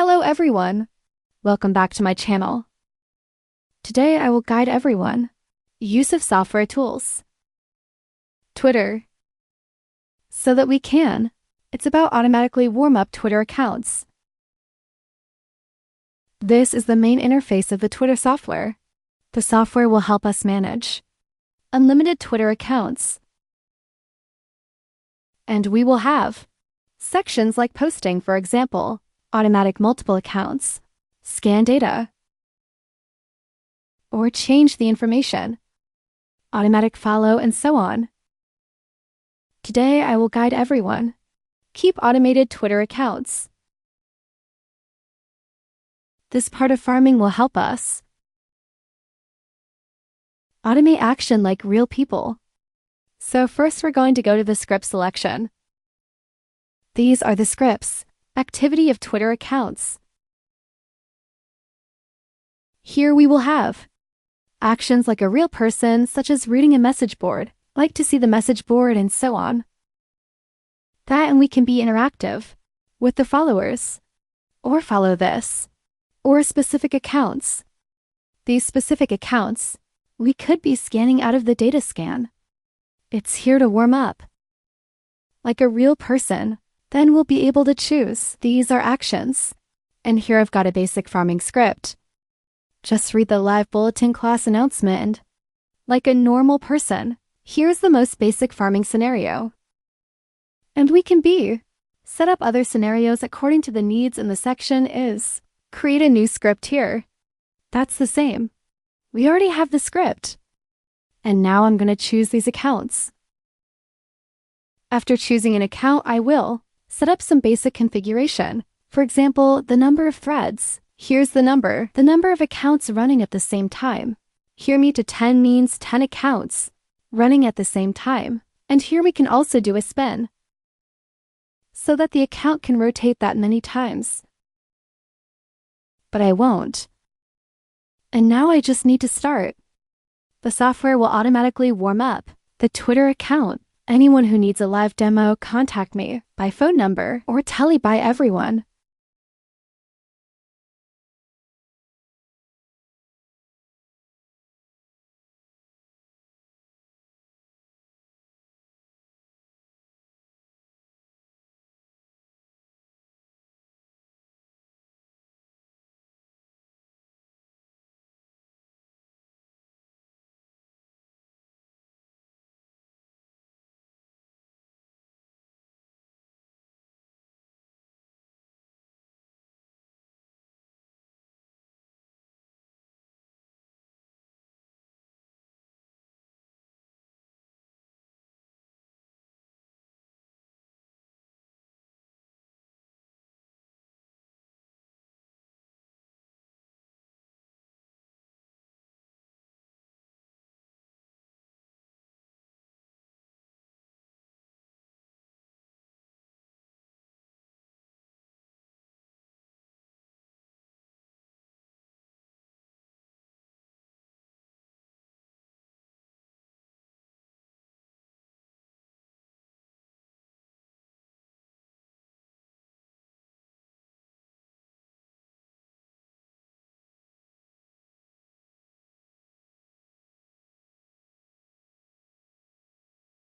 Hello everyone! Welcome back to my channel. Today I will guide everyone. Use of software tools. Twitter. So that we can. It's about automatically warm up Twitter accounts. This is the main interface of the Twitter software. The software will help us manage unlimited Twitter accounts. And we will have sections like posting, for example, automatic multiple accounts, scan data, or change the information, automatic follow, and so on. Today I will guide everyone. Keep automated Twitter accounts. This part of farming will help us automate action like real people. So first we're going to go to the script selection. These are the scripts. Activity of Twitter accounts. Here we will have actions like a real person, such as reading a message board, like to see the message board, and so on. And we can be interactive with the followers, or follow this, or specific accounts. These specific accounts, we could be scanning out of the data scan. It's here to warm up. Like a real person. Then we'll be able to choose. These are actions. And here I've got a basic farming script. Just read the live bulletin class announcement and, like a normal person, here's the most basic farming scenario. And we can set up other scenarios according to the needs in the section is create a new script here. That's the same. We already have the script. And now I'm going to choose these accounts. After choosing an account, I will set up some basic configuration. For example, the number of threads. Here's the number of accounts running at the same time. Here me to 10 means 10 accounts running at the same time. And here we can also do a spin so that the account can rotate that many times. But I won't. And now I just need to start. The software will automatically warm up the Twitter account. Anyone who needs a live demo, contact me by phone number or tell by everyone.